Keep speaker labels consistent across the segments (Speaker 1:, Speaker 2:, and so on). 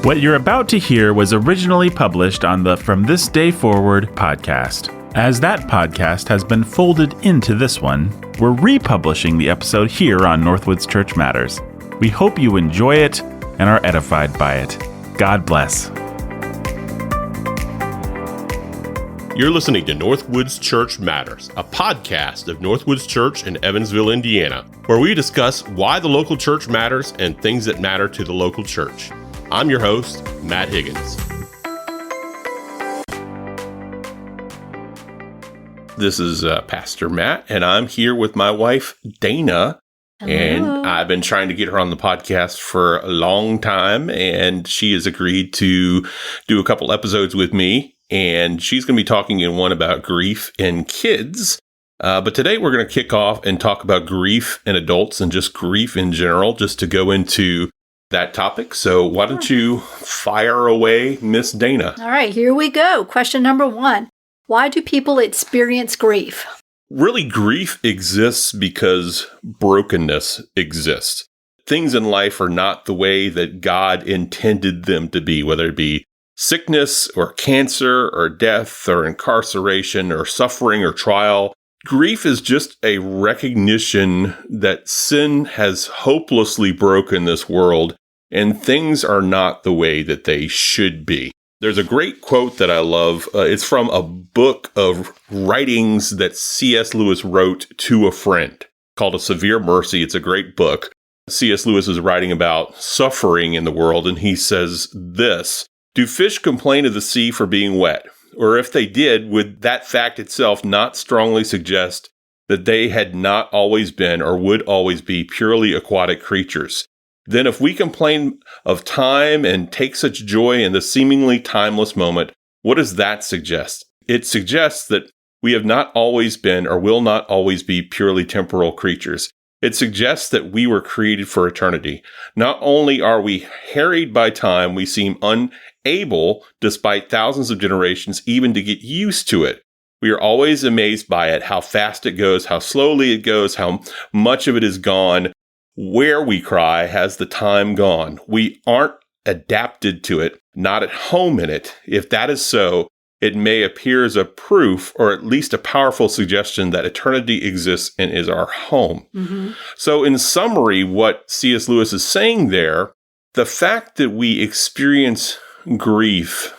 Speaker 1: What you're about to hear was originally published on the From This Day Forward podcast. As that podcast has been folded into this one, we're republishing the episode here on Northwoods Church Matters. We hope you enjoy it and are edified by it. God bless.
Speaker 2: You're listening to Northwoods Church Matters, a podcast of Northwoods Church in Evansville, Indiana, where we discuss why the local church matters and things that matter to the local church. I'm your host, Matt Higgins. This is Pastor Matt, and I'm here with my wife, Dana.
Speaker 3: Hello.
Speaker 2: And I've been trying to get her on the podcast for a long time, and she has agreed to do a couple episodes with me. And she's going to be talking in one about grief in kids. But today we're going to kick off and talk about grief in adults and just grief in general, just to go into that topic. So why don't you fire away, Miss Dana?
Speaker 3: All right, here we go. Question number 1. Why do people experience grief?
Speaker 2: Really, grief exists because brokenness exists. Things in life are not the way that God intended them to be, whether it be sickness or cancer or death or incarceration or suffering or trial. Grief is just a recognition that sin has hopelessly broken this world and things are not the way that they should be. There's a great quote that I love. It's from a book of writings that C.S. Lewis wrote to a friend called A Severe Mercy. It's a great book. C.S. Lewis is writing about suffering in the world, and he says this: "Do fish complain of the sea for being wet? Or if they did, would that fact itself not strongly suggest that they had not always been or would always be purely aquatic creatures? Then if we complain of time and take such joy in the seemingly timeless moment, what does that suggest? It suggests that we have not always been or will not always be purely temporal creatures. It suggests that we were created for eternity. Not only are we harried by time, we seem unable, despite thousands of generations, even to get used to it. We are always amazed by it, how fast it goes, how slowly it goes, how much of it is gone. Where we cry, has the time gone? We aren't adapted to it, not at home in it. If that is so, it may appear as a proof, or at least a powerful suggestion, that eternity exists and is our home." Mm-hmm. So in summary, what C.S. Lewis is saying there, the fact that we experience grief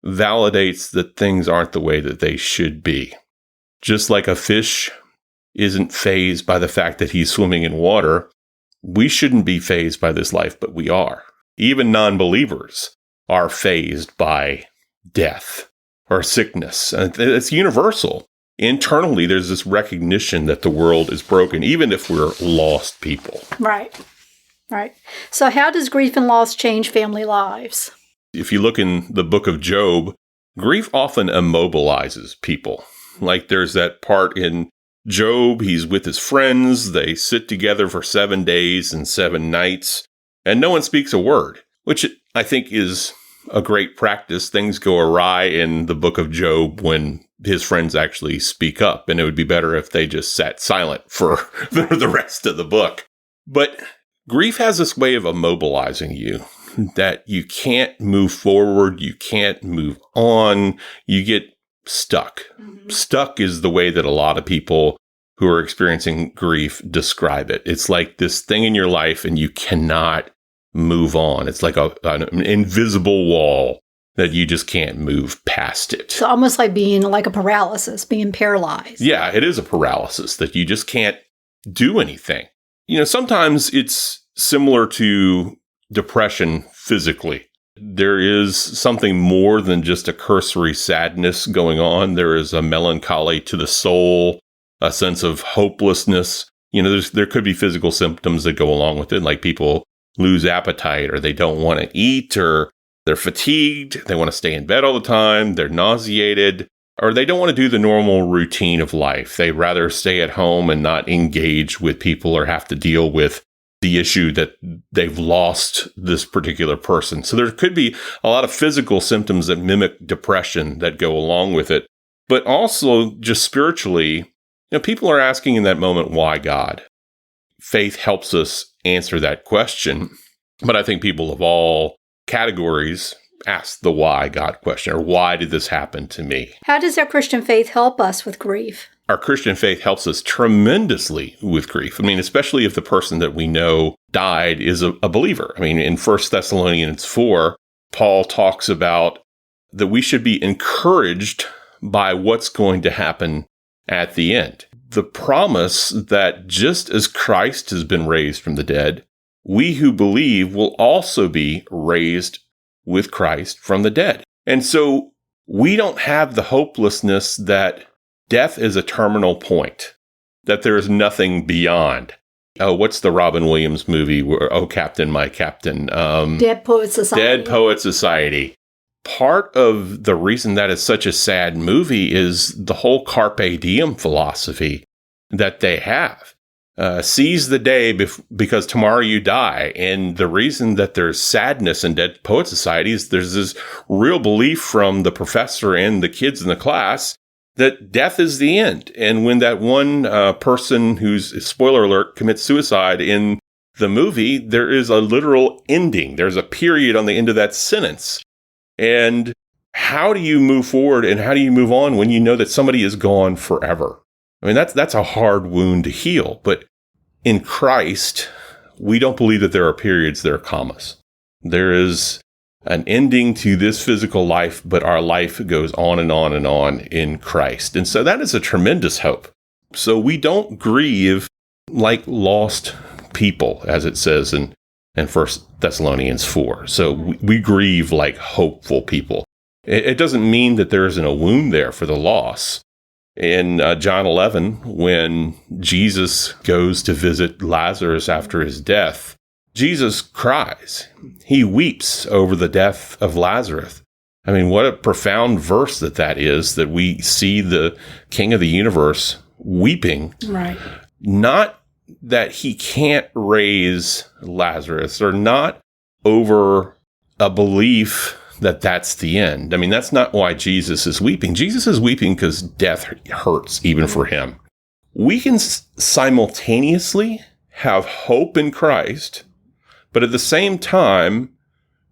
Speaker 2: validates that things aren't the way that they should be. Just like a fish isn't fazed by the fact that he's swimming in water, we shouldn't be fazed by this life, but we are. Even non-believers are fazed by death or sickness. And it's universal. Internally, there's this recognition that the world is broken, even if we're lost people.
Speaker 3: Right. So how does grief and loss change family lives?
Speaker 2: If you look in the book of Job, grief often immobilizes people. Like there's that part in Job, he's with his friends, they sit together for 7 days and 7 nights, and no one speaks a word, which I think is a great practice. Things go awry in the book of Job when his friends actually speak up, and it would be better if they just sat silent for the rest of the book. But grief has this way of immobilizing you, that you can't move forward, you can't move on, you get stuck. Mm-hmm. Stuck is the way that a lot of people who are experiencing grief describe it. It's like this thing in your life and you cannot move on. It's like an invisible wall that you just can't move past it.
Speaker 3: So almost like being like a paralysis, being paralyzed.
Speaker 2: Yeah, it is a paralysis that you just can't do anything. You know, sometimes it's similar to depression physically. There is something more than just a cursory sadness going on. There is a melancholy to the soul, a sense of hopelessness. You know, there could be physical symptoms that go along with it, like people lose appetite, or they don't want to eat, or they're fatigued, they want to stay in bed all the time, they're nauseated, or they don't want to do the normal routine of life. They'd rather stay at home and not engage with people or have to deal with the issue that they've lost this particular person. So there could be a lot of physical symptoms that mimic depression that go along with it. But also just spiritually, people are asking in that moment, why God? Faith helps us answer that question. But I think people of all categories ask the why God question, or why did this happen to me?
Speaker 3: How does our Christian faith help us with grief?
Speaker 2: Our Christian faith helps us tremendously with grief. I mean, especially if the person that we know died is a believer. I mean, in 1 Thessalonians 4, Paul talks about that we should be encouraged by what's going to happen at the end. The promise that just as Christ has been raised from the dead, we who believe will also be raised with Christ from the dead. And so we don't have the hopelessness that death is a terminal point, that there is nothing beyond. Oh, what's the Robin Williams movie? Oh, Captain, My Captain.
Speaker 3: Dead Poet Society.
Speaker 2: Dead Poet Society. Part of the reason that is such a sad movie is the whole carpe diem philosophy that they have. Seize the day because tomorrow you die. And the reason that there's sadness in Dead Poet Society is there's this real belief from the professor and the kids in the class that death is the end. And when that one person who's, spoiler alert, commits suicide in the movie, there is a literal ending. There's a period on the end of that sentence. And how do you move forward and how do you move on when you know that somebody is gone forever? I mean, that's a hard wound to heal. But in Christ, we don't believe that there are periods, there are commas. There is an ending to this physical life, but our life goes on and on and on in Christ. And so that is a tremendous hope. So we don't grieve like lost people, as it says in 1 Thessalonians 4. So we grieve like hopeful people. It doesn't mean that there isn't a wound there for the loss. In John 11, when Jesus goes to visit Lazarus after his death, Jesus cries. He weeps over the death of Lazarus. I mean, what a profound verse that is, that we see the King of the universe weeping.
Speaker 3: Right.
Speaker 2: Not that he can't raise Lazarus, or not over a belief that that's the end. I mean, that's not why Jesus is weeping. Jesus is weeping because death hurts even for him. We can simultaneously have hope in Christ, but at the same time,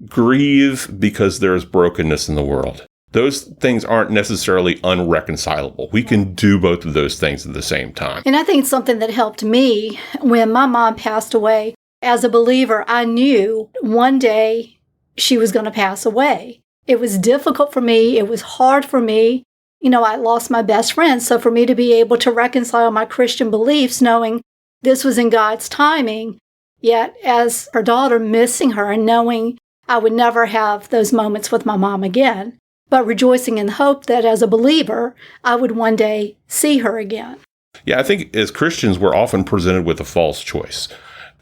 Speaker 2: grieve because there is brokenness in the world. Those things aren't necessarily unreconcilable. We can do both of those things at the same time.
Speaker 3: And I think it's something that helped me when my mom passed away. As a believer, I knew one day she was going to pass away. It was difficult for me. It was hard for me. You know, I lost my best friend. So for me to be able to reconcile my Christian beliefs, knowing this was in God's timing, yet as her daughter, missing her and knowing I would never have those moments with my mom again, but rejoicing in hope that as a believer, I would one day see her again.
Speaker 2: Yeah, I think as Christians, we're often presented with a false choice.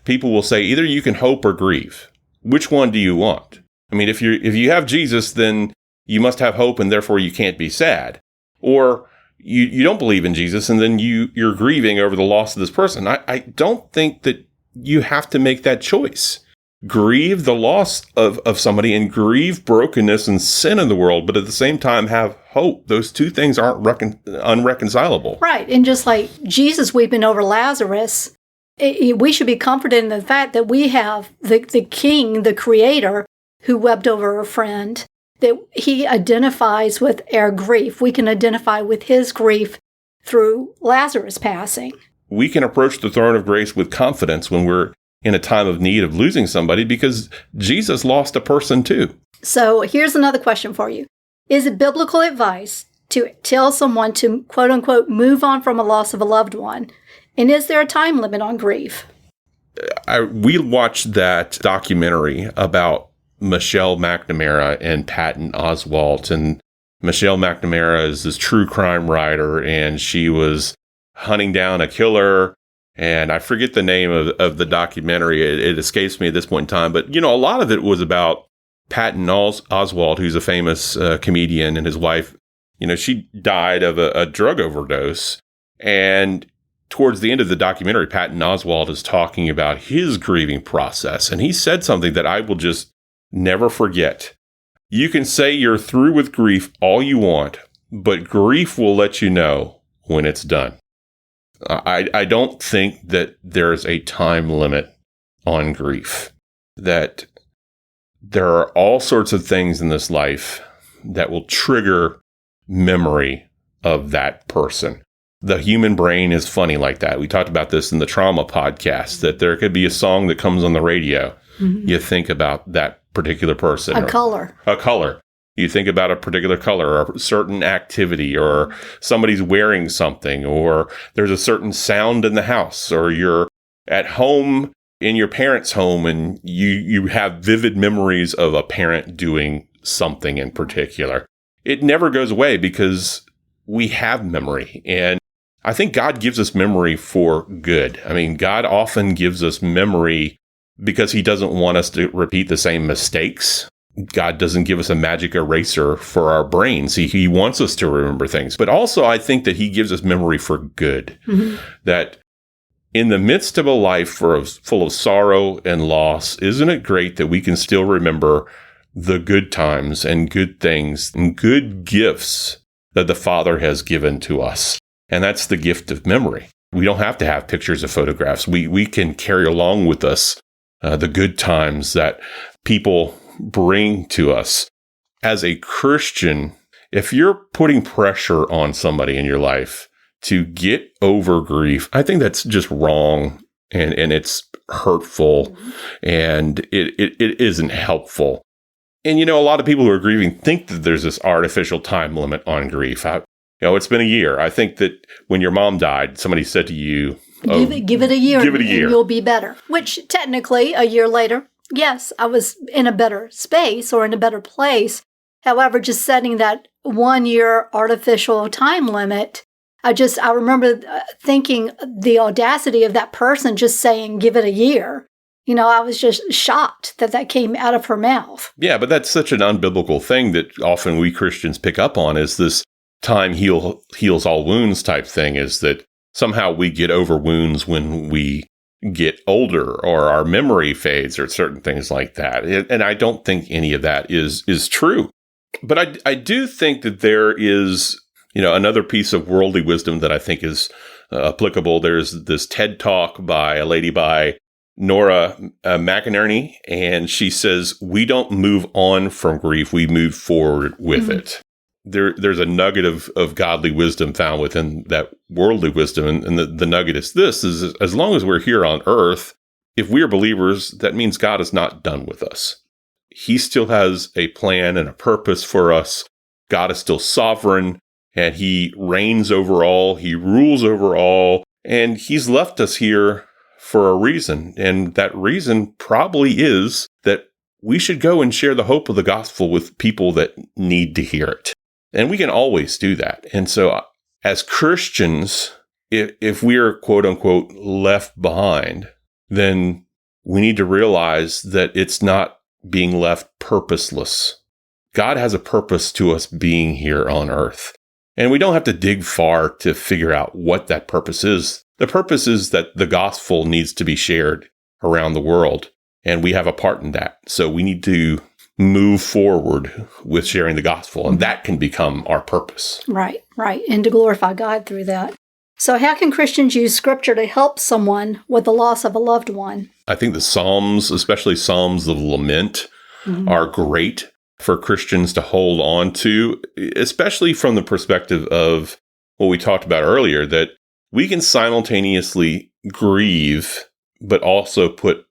Speaker 2: People will say, either you can hope or grieve. Which one do you want? I mean, if you have Jesus, then you must have hope and therefore you can't be sad. Or you don't believe in Jesus and then you're grieving over the loss of this person. I don't think that you have to make that choice. Grieve the loss of somebody and grieve brokenness and sin in the world, but at the same time have hope. Those two things aren't unreconcilable.
Speaker 3: Right. And just like Jesus weeping over Lazarus, we should be comforted in the fact that we have the King, the Creator, who wept over a friend, that he identifies with our grief. We can identify with his grief through Lazarus passing.
Speaker 2: We can approach the throne of grace with confidence when we're in a time of need of losing somebody, because Jesus lost a person too.
Speaker 3: So here's another question for you. Is it biblical advice to tell someone to, quote unquote, move on from a loss of a loved one? And is there a time limit on grief?
Speaker 2: We watched that documentary about Michelle McNamara and Patton Oswalt. And Michelle McNamara is this true crime writer, and she was hunting down a killer. And I forget the name of the documentary. It escapes me at this point in time. But, you know, a lot of it was about Patton Oswalt, who's a famous comedian, and his wife. You know, she died of a drug overdose. And towards the end of the documentary, Patton Oswalt is talking about his grieving process. And he said something that I will just never forget. You can say you're through with grief all you want, but grief will let you know when it's done. I don't think that there's a time limit on grief, that there are all sorts of things in this life that will trigger memory of that person. The human brain is funny like that. We talked about this in the trauma podcast, that there could be a song that comes on the radio. Mm-hmm. You think about that particular person.
Speaker 3: A color.
Speaker 2: You think about a particular color or a certain activity, or somebody's wearing something, or there's a certain sound in the house, or you're at home in your parents' home and you have vivid memories of a parent doing something in particular. It never goes away because we have memory. And I think God gives us memory for good. I mean, God often gives us memory because he doesn't want us to repeat the same mistakes. God doesn't give us a magic eraser for our brains. He wants us to remember things. But also, I think that he gives us memory for good. Mm-hmm. That in the midst of a life full of sorrow and loss, isn't it great that we can still remember the good times and good things and good gifts that the Father has given to us? And that's the gift of memory. We don't have to have pictures of photographs. We can carry along with us the good times that people bring to us. As a Christian, if you're putting pressure on somebody in your life to get over grief, I think that's just wrong, and it's hurtful, and it isn't helpful. And, a lot of people who are grieving think that there's this artificial time limit on grief. It's been a year. I think that when your mom died, somebody said to you,
Speaker 3: give it a year.
Speaker 2: Give it a year.
Speaker 3: And you'll be better. Which technically, a year later, yes, I was in a better space or in a better place. However, just setting that 1 year artificial time limit, I remember thinking the audacity of that person just saying, give it a year. I was just shocked that came out of her mouth.
Speaker 2: Yeah, but that's such an unbiblical thing that often we Christians pick up on, is this time heals all wounds type thing, is that somehow we get over wounds when we get older or our memory fades or certain things like that. And I don't think any of that is true. But I do think that there is, another piece of worldly wisdom that I think is applicable. There's this TED Talk by a lady by Nora McInerney, and she says, we don't move on from grief, we move forward with it. There's a nugget of godly wisdom found within that worldly wisdom. And the nugget is this, is as long as we're here on earth, if we are believers, that means God is not done with us. He still has a plan and a purpose for us. God is still sovereign, and he reigns over all. He rules over all, and he's left us here for a reason. And that reason probably is that we should go and share the hope of the gospel with people that need to hear it. And we can always do that. And so as Christians, if we are quote unquote left behind, then we need to realize that it's not being left purposeless. God has a purpose to us being here on earth. And we don't have to dig far to figure out what that purpose is. The purpose is that the gospel needs to be shared around the world, and we have a part in that. So we need to move forward with sharing the gospel, and that can become our purpose.
Speaker 3: Right. And to glorify God through that. So how can Christians use scripture to help someone with the loss of a loved one?
Speaker 2: I think the Psalms, especially Psalms of Lament, are great for Christians to hold on to, especially from the perspective of what we talked about earlier, that we can simultaneously grieve, but also put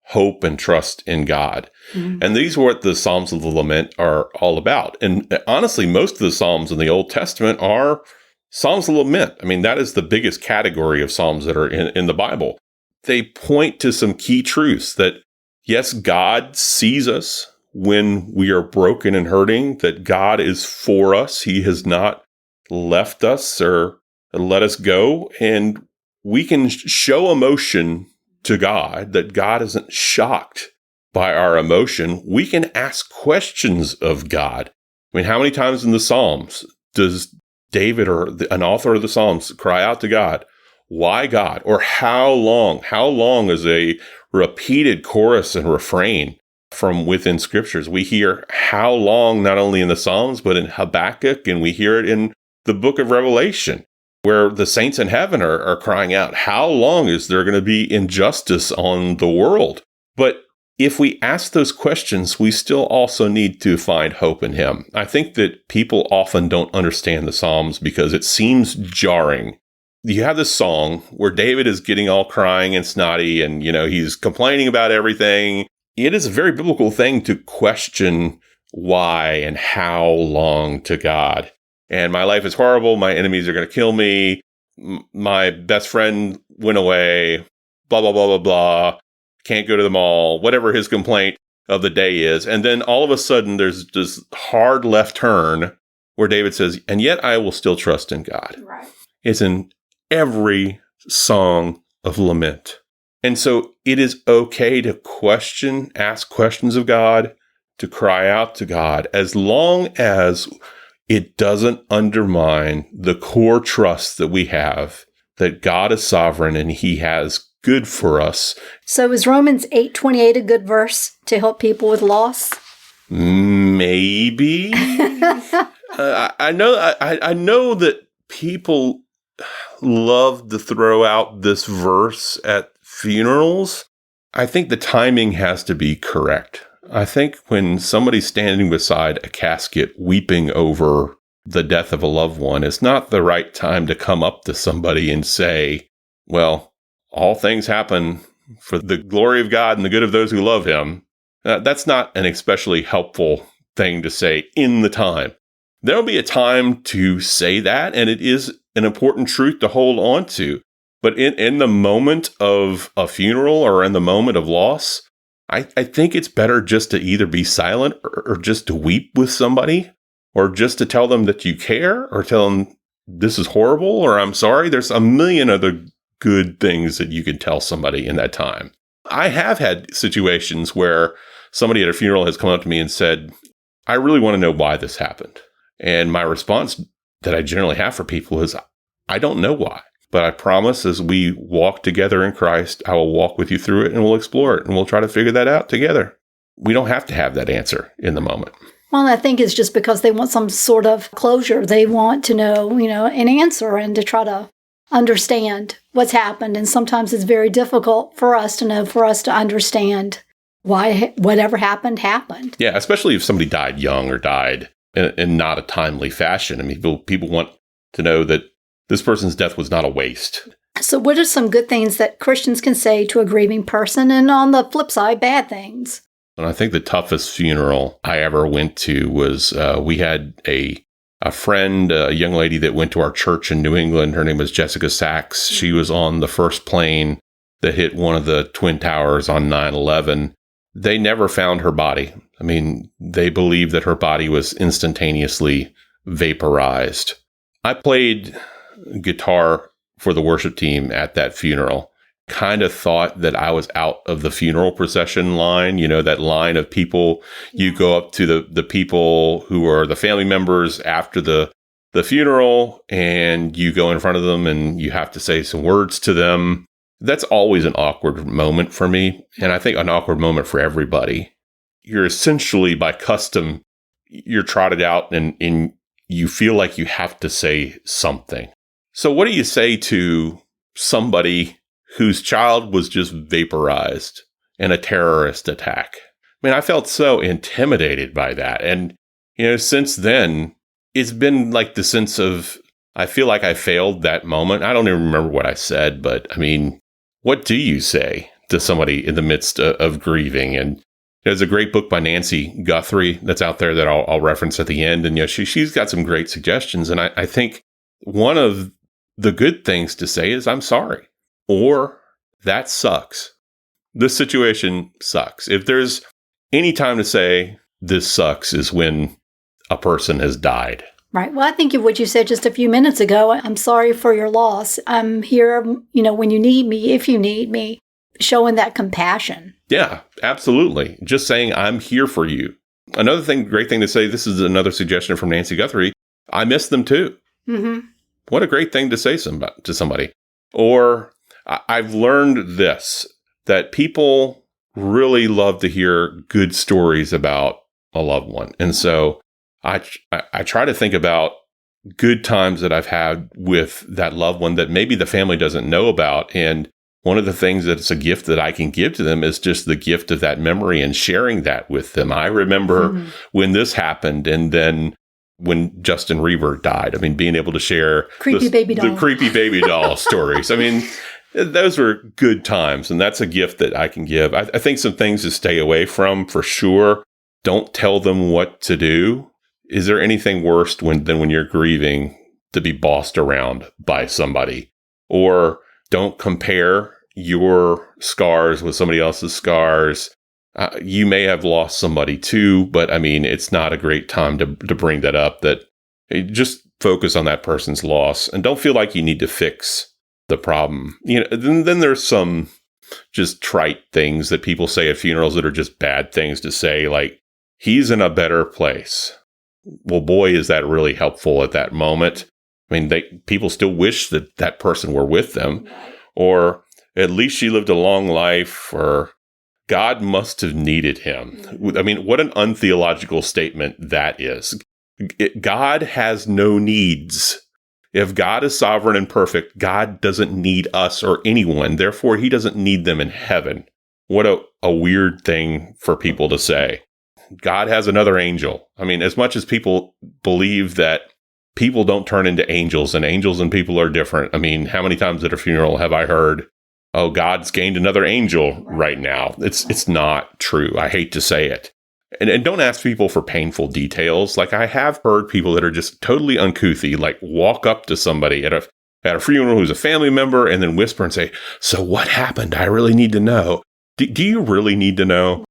Speaker 2: hope and trust in God. And these are what the Psalms of the Lament are all about. And honestly, most of the Psalms in the Old Testament are Psalms of Lament. I mean, that is the biggest category of Psalms that are in the Bible. They point to some key truths that, yes, God sees us when we are broken and hurting, that God is for us. He has not left us or let us go. And we can show emotion to God, that God isn't shocked by our emotion. We can ask questions of God. I mean, how many times in the Psalms does David or an author of the Psalms cry out to God, why God? Or how long? How long is a repeated chorus and refrain from within scriptures? We hear how long, not only in the Psalms, but in Habakkuk, and we hear it in the book of Revelation, where the saints in heaven are crying out, how long is there going to be injustice on the world? But if we ask those questions, we still also need to find hope in him. I think that people often don't understand the Psalms because it seems jarring. You have this song where David is getting all crying and snotty and, he's complaining about everything. It is a very biblical thing to question why and how long to God. And my life is horrible. My enemies are going to kill me. My best friend went away. Blah, blah, blah, blah, blah. Can't go to the mall. Whatever his complaint of the day is. And then all of a sudden, there's this hard left turn where David says, and yet I will still trust in God.
Speaker 3: Right.
Speaker 2: It's in every song of lament. And so it is okay to ask questions of God, to cry out to God, as long as it doesn't undermine the core trust that we have that God is sovereign and he has good for us.
Speaker 3: So is Romans 8:28 a good verse to help people with loss?
Speaker 2: Maybe. I know that people love to throw out this verse at funerals. I think the timing has to be correct. I think when somebody's standing beside a casket weeping over the death of a loved one, it's not the right time to come up to somebody and say, well, all things happen for the glory of God and the good of those who love him. That's not an especially helpful thing to say in the time. There'll be a time to say that, and it is an important truth to hold on to. But in the moment of a funeral or in the moment of loss, I think it's better just to either be silent or just to weep with somebody, or just to tell them that you care, or tell them this is horrible, or I'm sorry. There's a million other good things that you can tell somebody in that time. I have had situations where somebody at a funeral has come up to me and said, I really want to know why this happened. And my response that I generally have for people is, I don't know why. But I promise as we walk together in Christ, I will walk with you through it and we'll explore it and we'll try to figure that out together. We don't have to have that answer in the moment.
Speaker 3: Well, I think it's just because they want some sort of closure. They want to know, an answer and to try to understand what's happened. And sometimes it's very difficult for us to know, for us to understand why whatever happened.
Speaker 2: Yeah, especially if somebody died young or died in not a timely fashion. I mean, people want to know that this person's death was not a waste.
Speaker 3: So what are some good things that Christians can say to a grieving person, and on the flip side, bad things?
Speaker 2: And I think the toughest funeral I ever went to was we had a friend, a young lady that went to our church in New England. Her name was Jessica Sachs. She was on the first plane that hit one of the Twin Towers on 9/11. They never found her body. I mean, they believe that her body was instantaneously vaporized. I played guitar for the worship team at that funeral. Kind of thought that I was out of the funeral procession line, that line of people. You go up to the people who are the family members after the funeral, and you go in front of them and you have to say some words to them. That's always an awkward moment for me, and I think an awkward moment for everybody. You're essentially, by custom, you're trotted out and you feel like you have to say something. So what do you say to somebody whose child was just vaporized in a terrorist attack? I mean, I felt so intimidated by that. And, since then, it's been like the sense of, I feel like I failed that moment. I don't even remember what I said, but I mean, what do you say to somebody in the midst of grieving? And there's a great book by Nancy Guthrie that's out there that I'll reference at the end. And, she's got some great suggestions. And I think one of the good things to say is, I'm sorry, or that sucks. This situation sucks. If there's any time to say this sucks is when a person has died.
Speaker 3: Right. Well, I think of what you said just a few minutes ago. I'm sorry for your loss. I'm here, when you need me, if you need me, showing that compassion.
Speaker 2: Yeah, absolutely. Just saying, I'm here for you. Another great thing to say, this is another suggestion from Nancy Guthrie, I miss them too.
Speaker 3: Mm-hmm.
Speaker 2: What a great thing to say to somebody. Or I've learned this, that people really love to hear good stories about a loved one. And so I try to think about good times that I've had with that loved one that maybe the family doesn't know about. And one of the things that's a gift that I can give to them is just the gift of that memory and sharing that with them. I remember when this happened, and then when Justin Reber died. I mean, being able to share the creepy baby doll stories. I mean, those were good times, and that's a gift that I can give. I think some things to stay away from, for sure. Don't tell them what to do. Is there anything worse than when you're grieving to be bossed around by somebody? Or don't compare your scars with somebody else's scars. You may have lost somebody too, but I mean, it's not a great time to bring that up. That just focus on that person's loss and don't feel like you need to fix the problem. Then there's some just trite things that people say at funerals that are just bad things to say, like, he's in a better place. Well, boy, is that really helpful at that moment. I mean, people still wish that person were with them, or at least she lived a long life, or God must have needed him. I mean, what an untheological statement that is. God has no needs. If God is sovereign and perfect, God doesn't need us or anyone. Therefore, he doesn't need them in heaven. What a weird thing for people to say. God has another angel. I mean, as much as people believe that people don't turn into angels and people are different. I mean, how many times at a funeral have I heard, oh, God's gained another angel right now? It's not true. I hate to say it. And don't ask people for painful details. Like, I have heard people that are just totally uncouthy, like walk up to somebody at a funeral who's a family member and then whisper and say, so what happened? I really need to know. Do you really need to know?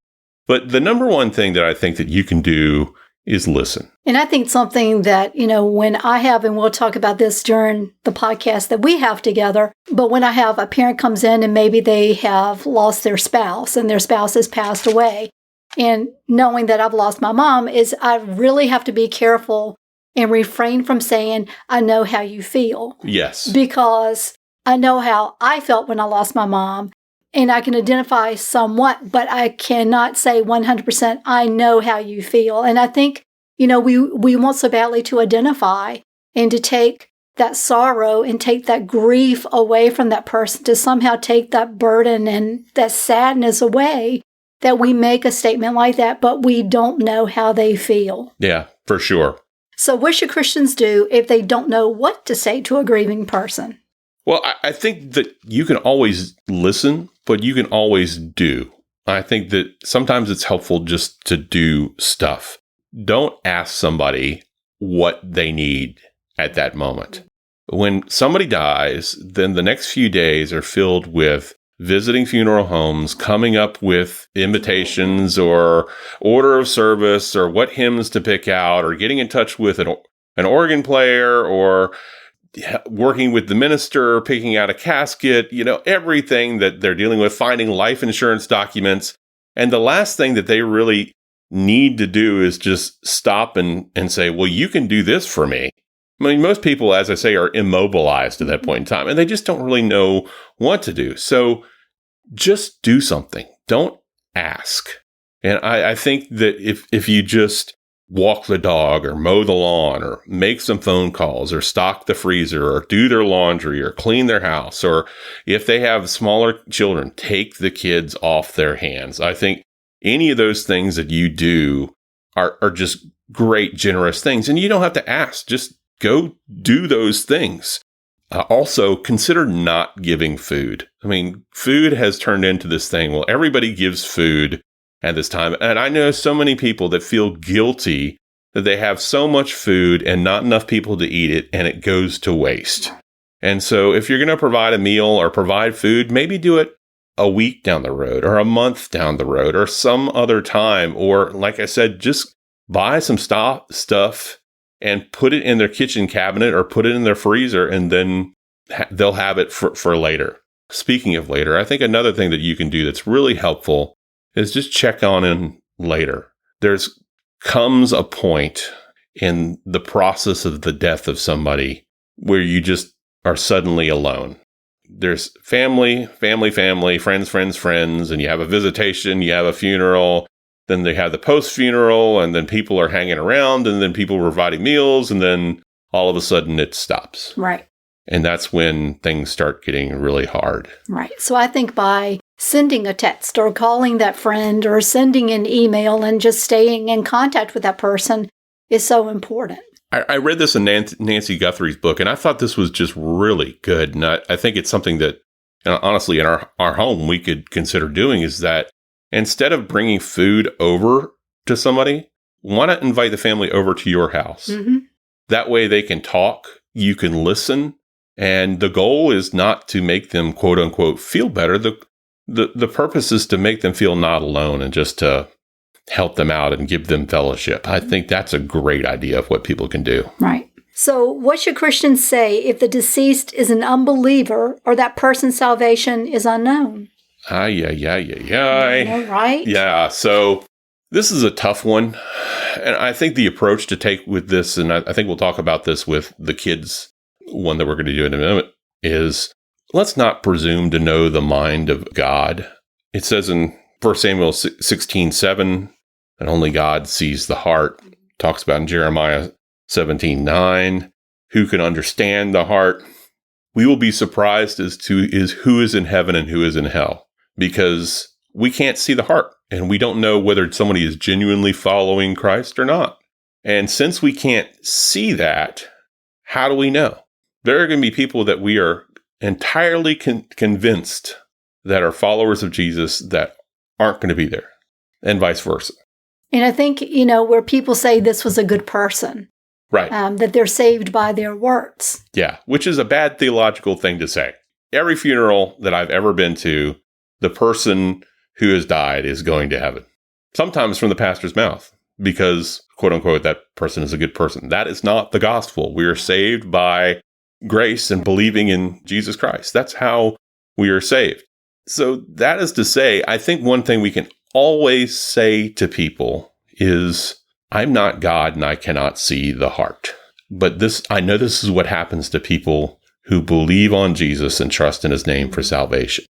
Speaker 2: But the number one thing that I think that you can do is listen.
Speaker 3: And I think something that, when I have, and we'll talk about this during the podcast that we have together, but when I have a parent comes in and maybe they have lost their spouse and their spouse has passed away, and knowing that I've lost my mom, is I really have to be careful and refrain from saying, I know how you feel.
Speaker 2: Yes.
Speaker 3: Because I know how I felt when I lost my mom. And I can identify somewhat, but I cannot say 100%, I know how you feel. And I think, we want so badly to identify and to take that sorrow and take that grief away from that person, to somehow take that burden and that sadness away, that we make a statement like that, but we don't know how they feel.
Speaker 2: Yeah, for sure.
Speaker 3: So what should Christians do if they don't know what to say to a grieving person?
Speaker 2: Well, I think that you can always listen, but you can always do. I think that sometimes it's helpful just to do stuff. Don't ask somebody what they need at that moment. When somebody dies, then the next few days are filled with visiting funeral homes, coming up with invitations or order of service or what hymns to pick out, or getting in touch with an organ player, or working with the minister, picking out a casket, everything that they're dealing with, finding life insurance documents. And the last thing that they really need to do is just stop and say, well, you can do this for me. I mean, most people, as I say, are immobilized at that point in time, and they just don't really know what to do. So just do something. Don't ask. And I think that if you just walk the dog or mow the lawn or make some phone calls or stock the freezer or do their laundry or clean their house, or if they have smaller children, take the kids off their hands. I think any of those things that you do are just great, generous things. And you don't have to ask. Just go do those things. Also, consider not giving food. I mean, food has turned into this thing. Well, everybody gives food at this time. And I know so many people that feel guilty that they have so much food and not enough people to eat it, and it goes to waste. And so if you're going to provide a meal or provide food, maybe do it a week down the road or a month down the road or some other time. Or like I said, just buy some stuff and put it in their kitchen cabinet or put it in their freezer, and then they'll have it for later. Speaking of later, I think another thing that you can do that's really helpful is just check on in later. There's comes a point in the process of the death of somebody where you just are suddenly alone. There's family, friends, and you have a visitation, you have a funeral, then they have the post-funeral, and then people are hanging around, and then people are providing meals, and then all of a sudden it stops.
Speaker 3: Right.
Speaker 2: And that's when things start getting really hard.
Speaker 3: Right. So I think by sending a text or calling that friend or sending an email and just staying in contact with that person is so important.
Speaker 2: I read this in Nancy Guthrie's book, and I thought this was just really good. And I think it's something that, honestly, in our home, we could consider doing, is that instead of bringing food over to somebody, why not invite the family over to your house?
Speaker 3: Mm-hmm.
Speaker 2: That way they can talk, you can listen, and the goal is not to make them, quote unquote, feel better. The purpose is to make them feel not alone and just to help them out and give them fellowship. I think that's a great idea of what people can do.
Speaker 3: Right. So what should Christians say if the deceased is an unbeliever or that person's salvation is unknown?
Speaker 2: Yeah.
Speaker 3: Right?
Speaker 2: Yeah. So this is a tough one. And I think the approach to take with this, and I think we'll talk about this with the kids, one that we're going to do in a minute, is let's not presume to know the mind of God. It says in 1 Samuel 16:7, and only God sees the heart. Talks about in Jeremiah 17:9, who can understand the heart? We will be surprised as to who is in heaven and who is in hell, because we can't see the heart, and we don't know whether somebody is genuinely following Christ or not. And since we can't see that, how do we know? There are going to be people that we are entirely convinced that are followers of Jesus that aren't going to be there, and vice versa.
Speaker 3: And I think, where people say this was a good person,
Speaker 2: right?
Speaker 3: That they're saved by their works.
Speaker 2: Yeah, which is a bad theological thing to say. Every funeral that I've ever been to, the person who has died is going to heaven. Sometimes from the pastor's mouth, because, quote unquote, that person is a good person. That is not the gospel. We are saved by grace and believing in Jesus Christ. That's how we are saved. So that is to say, I think one thing we can always say to people is, I'm not God and I cannot see the heart. But I know this is what happens to people who believe on Jesus and trust in his name for salvation.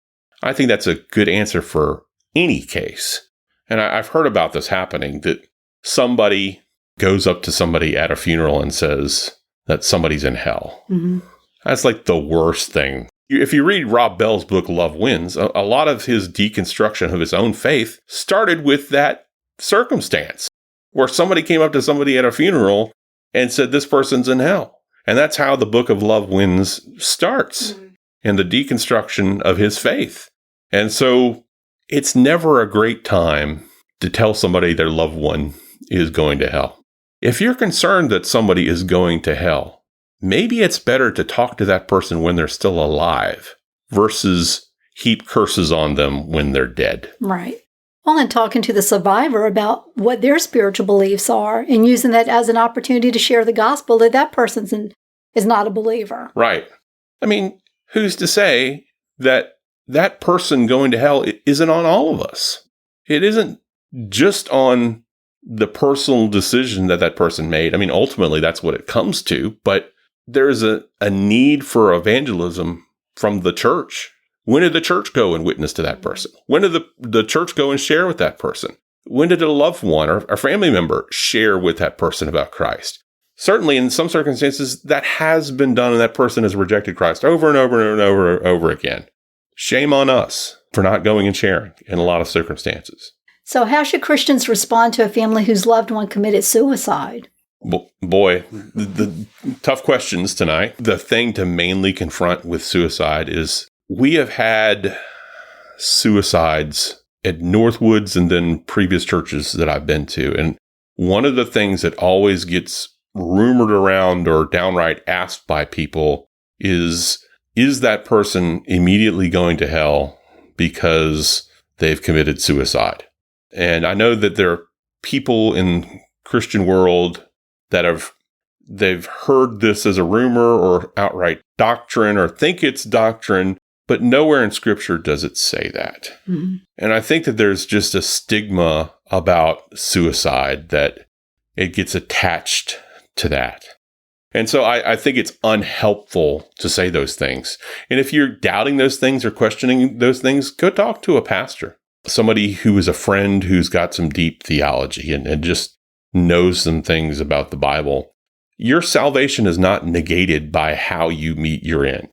Speaker 2: I think that's a good answer for any case. And I've heard about this happening, that somebody goes up to somebody at a funeral and says that somebody's in hell.
Speaker 3: Mm-hmm.
Speaker 2: That's like the worst thing. If you read Rob Bell's book, Love Wins, a lot of his deconstruction of his own faith started with that circumstance where somebody came up to somebody at a funeral and said, this person's in hell. And that's how the book of Love Wins starts, in the deconstruction of his faith. And so it's never a great time to tell somebody their loved one is going to hell. If you're concerned that somebody is going to hell, maybe it's better to talk to that person when they're still alive versus heap curses on them when they're dead.
Speaker 3: Right. Well, and talking to the survivor about what their spiritual beliefs are and using that as an opportunity to share the gospel that person is not a believer.
Speaker 2: Right. I mean, who's to say that person going to hell isn't on all of us? It isn't just on the personal decision that person made. I mean, ultimately, that's what it comes to, but there's a need for evangelism from the church. When did the church go and witness to that person? When did the church go and share with that person? When did a loved one or a family member share with that person about Christ? Certainly, in some circumstances, that has been done, and that person has rejected Christ over and over and over and over again. Shame on us for not going and sharing in a lot of circumstances.
Speaker 3: So how should Christians respond to a family whose loved one committed suicide?
Speaker 2: Boy, the tough questions tonight. The thing to mainly confront with suicide is we have had suicides at Northwoods and then previous churches that I've been to. And one of the things that always gets rumored around or downright asked by people is that person immediately going to hell because they've committed suicide? And I know that there are people in Christian world that they've heard this as a rumor or outright doctrine or think it's doctrine, but nowhere in Scripture does it say that. Mm-hmm. And I think that there's just a stigma about suicide that it gets attached to that. And so I think it's unhelpful to say those things. And if you're doubting those things or questioning those things, go talk to a pastor, somebody who is a friend who's got some deep theology and just knows some things about the Bible. your salvation is not negated by how you meet your end.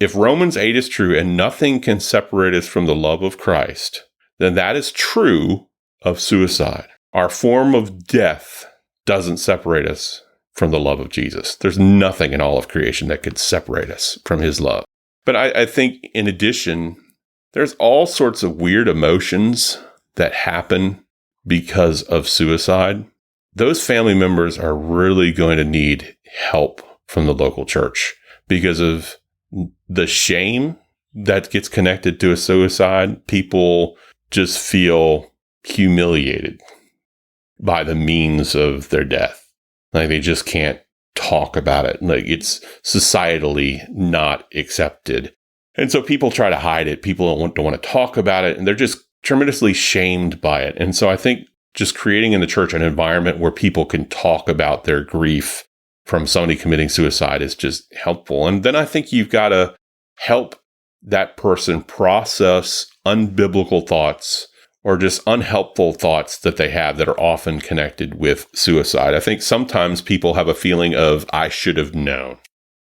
Speaker 2: If Romans 8 is true and nothing can separate us from the love of Christ, then that is true of suicide. Our form of death doesn't separate us from the love of Jesus. There's nothing in all of creation that could separate us from his love. But I think in addition, there's all sorts of weird emotions that happen because of suicide. Those family members are really going to need help from the local church because of the shame that gets connected to a suicide. People just feel humiliated by the means of their death. Like they just can't talk about it. Like it's societally not accepted. And so people try to hide it. People don't want to talk about it. And they're just tremendously shamed by it. And so I think just creating in the church an environment where people can talk about their grief from somebody committing suicide is just helpful. And then I think you've got to help that person process unbiblical thoughts or just unhelpful thoughts that they have that are often connected with suicide. I think sometimes people have a feeling of, I should have known.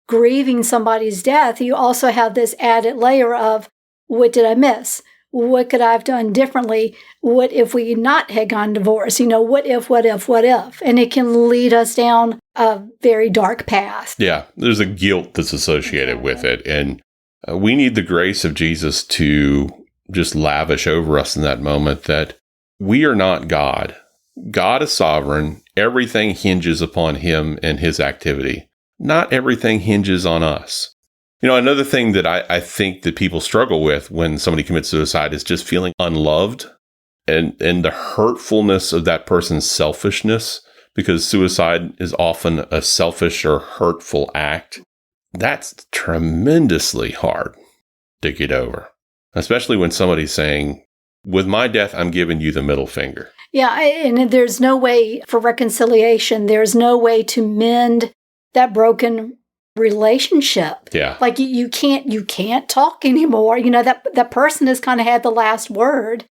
Speaker 3: Grieving somebody's death, you also have this added layer of, what did I miss? What could I have done differently? What if we not had gone divorced? What if? And it can lead us down a very dark path.
Speaker 2: Yeah, there's a guilt that's associated with it. And we need the grace of Jesus to just lavish over us in that moment that we are not God. God is sovereign. Everything hinges upon him and his activity. Not everything hinges on us. Another thing that I think that people struggle with when somebody commits suicide is just feeling unloved and the hurtfulness of that person's selfishness, because suicide is often a selfish or hurtful act. That's tremendously hard to get over, especially when somebody's saying, with my death, I'm giving you the middle finger.
Speaker 3: Yeah, and there's no way for reconciliation. There's no way to mend that broken relationship.
Speaker 2: Yeah.
Speaker 3: Like you can't talk anymore. That person has kind of had the last word,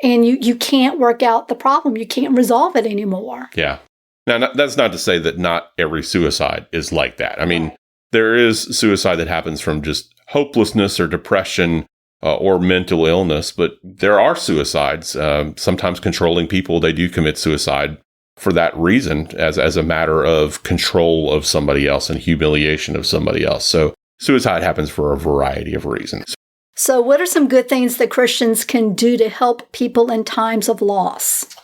Speaker 3: and you can't work out the problem. You can't resolve it anymore.
Speaker 2: Yeah. Now, that's not to say that not every suicide is like that. I mean, there is suicide that happens from just hopelessness or depression or mental illness, but there are suicides. Sometimes controlling people, they do commit suicide for that reason, as a matter of control of somebody else and humiliation of somebody else. So suicide happens for a variety of reasons.
Speaker 3: So what are some good things that Christians can do to help people in times of loss?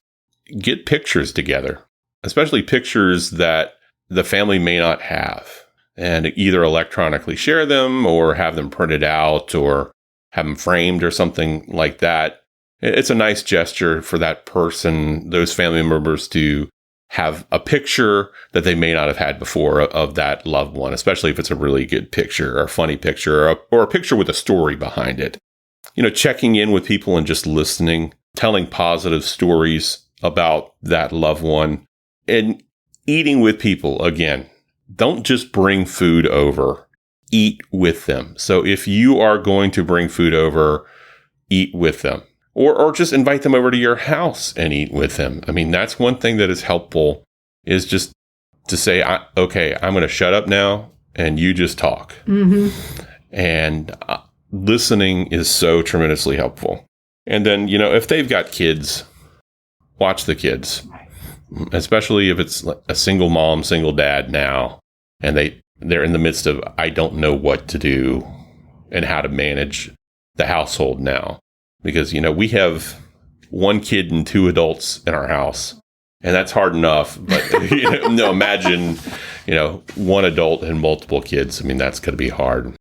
Speaker 2: Get pictures together, especially pictures that the family may not have, and either electronically share them or have them printed out or have them framed or something like that. It's a nice gesture for that person, those family members, to have a picture that they may not have had before of that loved one, especially if it's a really good picture or a funny picture or a picture with a story behind it. Checking in with people and just listening, telling positive stories about that loved one, and eating with people. Again, don't just bring food over, eat with them. So if you are going to bring food over, eat with them. Or just invite them over to your house and eat with them. I mean, that's one thing that is helpful, is just to say, okay, I'm going to shut up now and you just talk. Mm-hmm. And listening is so tremendously helpful. And then, if they've got kids, watch the kids, especially if it's a single mom, single dad now, and they're in the midst of, I don't know what to do and how to manage the household now. Because, we have one kid and two adults in our house, and that's hard enough. But, imagine, one adult and multiple kids. I mean, that's going to be hard.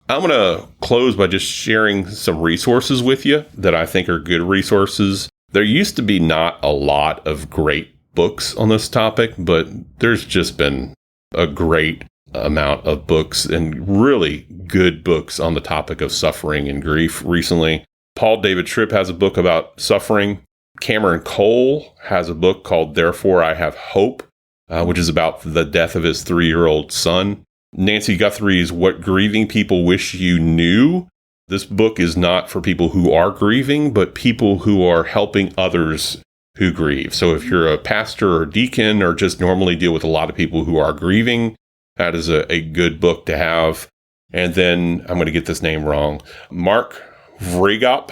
Speaker 2: I'm going to close by just sharing some resources with you that I think are good resources. There used to be not a lot of great books on this topic, but there's just been a great amount of books and really good books on the topic of suffering and grief recently. Paul David Tripp has a book about suffering. Cameron Cole has a book called Therefore I Have Hope, which is about the death of his 3-year-old son. Nancy Guthrie's What Grieving People Wish You Knew. This book is not for people who are grieving, but people who are helping others who grieve. So if you're a pastor or deacon or just normally deal with a lot of people who are grieving, that is a good book to have. And then I'm going to get this name wrong. Mark Vrigop,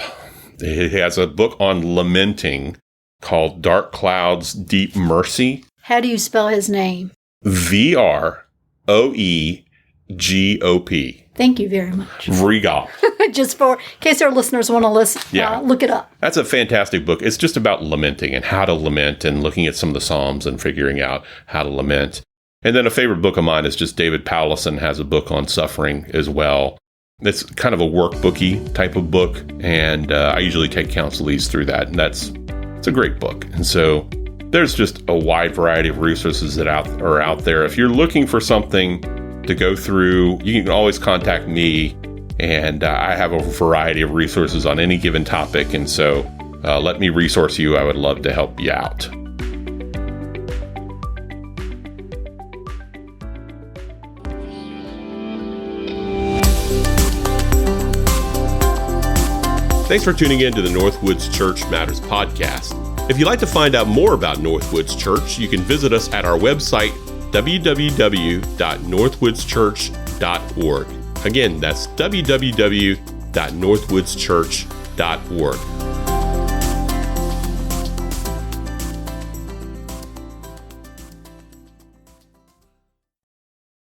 Speaker 2: he has a book on lamenting called Dark Clouds, Deep Mercy.
Speaker 3: How do you spell his name?
Speaker 2: Vroegop.
Speaker 3: Thank you very much.
Speaker 2: Vrigop.
Speaker 3: Just in case our listeners want to listen, look it up.
Speaker 2: That's a fantastic book. It's just about lamenting and how to lament and looking at some of the Psalms and figuring out how to lament. And then a favorite book of mine is just David Powlison has a book on suffering as well. It's kind of a workbooky type of book, and I usually take counselees through that, and it's a great book. And so there's just a wide variety of resources that are out there. If you're looking for something to go through, you can always contact me, and I have a variety of resources on any given topic, and so let me resource you. I would love to help you out. Thanks for tuning in to the Northwoods Church Matters podcast. If you'd like to find out more about Northwoods Church, you can visit us at our website, www.northwoodschurch.org. Again, that's www.northwoodschurch.org.